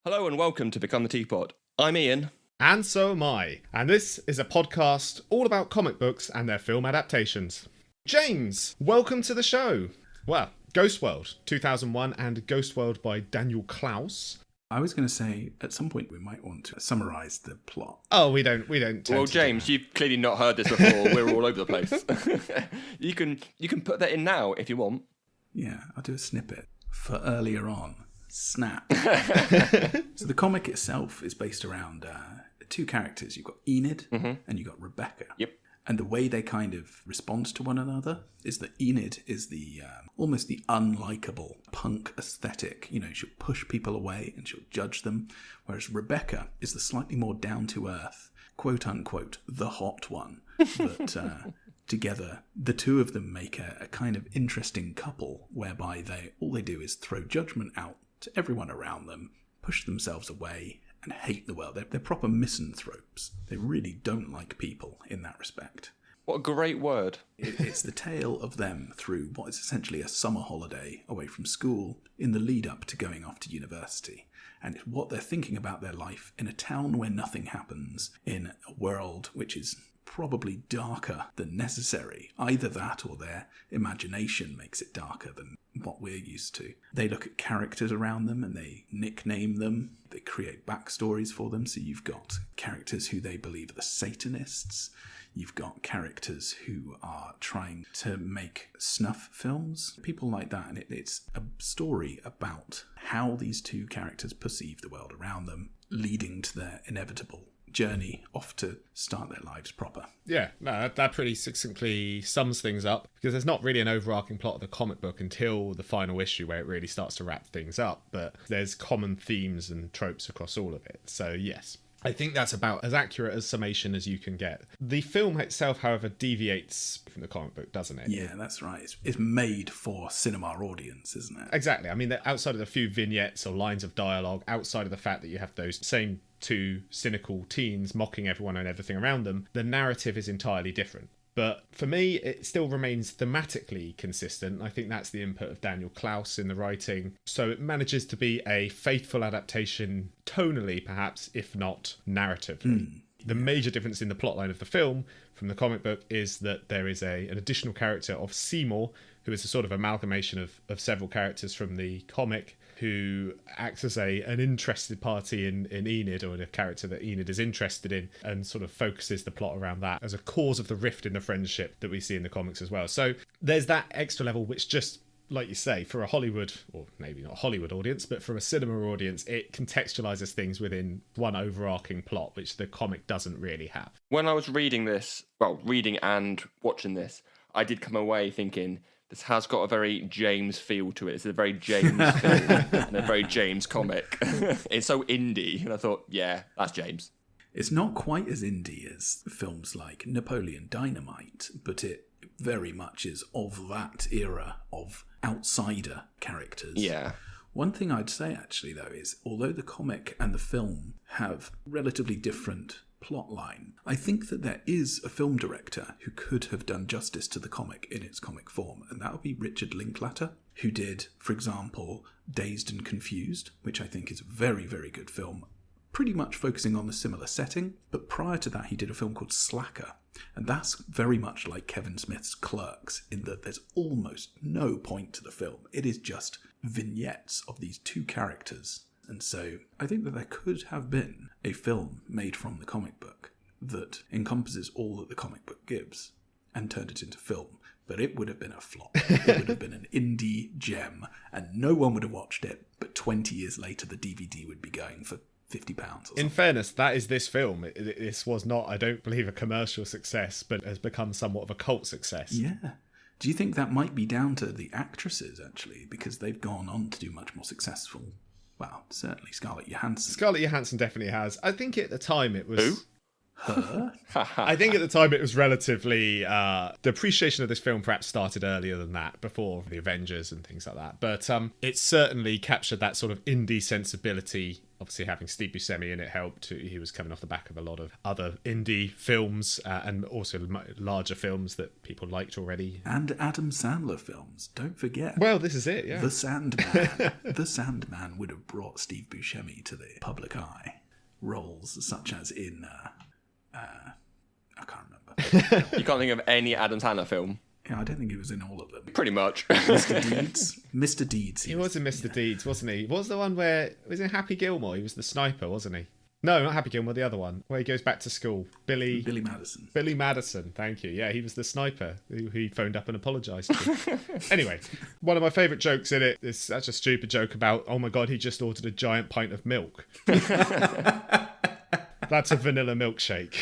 Hello and welcome to Become the Teapot. I'm Iain. And so am I. And this is a podcast all about comic books and their film adaptations. James, welcome to the show. Well, Ghost World 2001 and Ghost World by Daniel Clowes. I was going to say, at some point we might want to summarise the plot. Oh, we don't. Well, James, you've clearly not heard this before. We're all over the place. You can put that in now if you want. Yeah, I'll do a snippet for earlier on. Snap. So the comic itself is based around two characters. You've got Enid and you've got Rebecca. Yep. And the way they kind of respond to one another is that Enid is the almost the unlikable punk aesthetic. You know, she'll push people away and she'll judge them. Whereas Rebecca is the slightly more down-to-earth, quote-unquote, the hot one. That together, the two of them make a kind of interesting couple whereby all they do is throw judgment out to everyone around them, push themselves away, and hate the world. They're proper misanthropes. They really don't like people in that respect. What a great word. It's the tale of them through what is essentially a summer holiday away from school in the lead up to going off to university. And it's what they're thinking about their life in a town where nothing happens, in a world which is probably darker than necessary. Either that or their imagination makes it darker than what we're used to. They look at characters around them and they nickname them. They create backstories for them. So you've got characters who they believe are the Satanists. You've got characters who are trying to make snuff films, people like that. And it's a story about how these two characters perceive the world around them, leading to their inevitable journey off to start their lives proper. Yeah, no, that pretty succinctly sums things up, because there's not really an overarching plot of the comic book until the final issue where it really starts to wrap things up, but there's common themes and tropes across all of it. So yes, I think that's about as accurate a summation as you can get. The film itself, however, deviates from the comic book, doesn't it? Yeah, that's right. It's made for cinema audience, isn't it? Exactly. I mean, outside of the few vignettes or lines of dialogue, outside of the fact that you have those same two cynical teens mocking everyone and everything around them, the narrative is entirely different. But for me, it still remains thematically consistent. I think that's the input of Daniel Clowes in the writing. So it manages to be a faithful adaptation, tonally perhaps, if not narratively. The major difference in the plotline of the film from the comic book is that there is an additional character of Seymour, who is a sort of amalgamation of several characters from the comic, who acts as an interested party in Enid, or in a character that Enid is interested in, and sort of focuses the plot around that as a cause of the rift in the friendship that we see in the comics as well. So there's that extra level which, just like you say, for a Hollywood, or maybe not Hollywood audience, but for a cinema audience, it contextualizes things within one overarching plot, which the comic doesn't really have. When I was reading and watching this, I did come away thinking, this has got a very James feel to it. It's a very James film and a very James comic. It's so indie. And I thought, yeah, that's James. It's not quite as indie as films like Napoleon, Dynamite, but it very much is of that era of outsider characters. Yeah. One thing I'd say, actually, though, is although the comic and the film have relatively different plotline, I think that there is a film director who could have done justice to the comic in its comic form, and that would be Richard Linklater, who did, for example, Dazed and Confused, which I think is a very, very good film, pretty much focusing on the similar setting. But prior to that, he did a film called Slacker, and that's very much like Kevin Smith's Clerks, in that there's almost no point to the film. It is just vignettes of these two characters. And so I think that there could have been a film made from the comic book that encompasses all that the comic book gives and turned it into film. But it would have been a flop. It would have been an indie gem and no one would have watched it. But 20 years later, the DVD would be going for £50 or something. In fairness, that is this film. This was not, I don't believe, a commercial success, but has become somewhat of a cult success. Yeah. Do you think that might be down to the actresses, actually? Because they've gone on to do much more successful. Well, certainly Scarlett Johansson. Scarlett Johansson definitely has. I think at the time it was... Who? Her? I think at the time it was relatively... the appreciation of this film perhaps started earlier than that, before the Avengers and things like that. But it certainly captured that sort of indie sensibility Obviously, having Steve Buscemi in it helped. He was coming off the back of a lot of other indie films and also larger films that people liked already. And Adam Sandler films, don't forget. Well, this is it, yeah. The Sandman. The Sandman would have brought Steve Buscemi to the public eye. Roles such as in... I can't remember. You can't think of any Adam Sandler film? Yeah, I don't think he was in all of them. Pretty much. Mr. Deeds? Mr. Deeds. He was in Mr. Deeds, wasn't he? What was the one where... Was it Happy Gilmore? He was the sniper, wasn't he? No, not Happy Gilmore, the other one, where he goes back to school. Billy Madison. Billy Madison, thank you. Yeah, he was the sniper who he phoned up and apologised to. Anyway, one of my favourite jokes in it is such a stupid joke about, oh my God, he just ordered a giant pint of milk. That's a vanilla milkshake.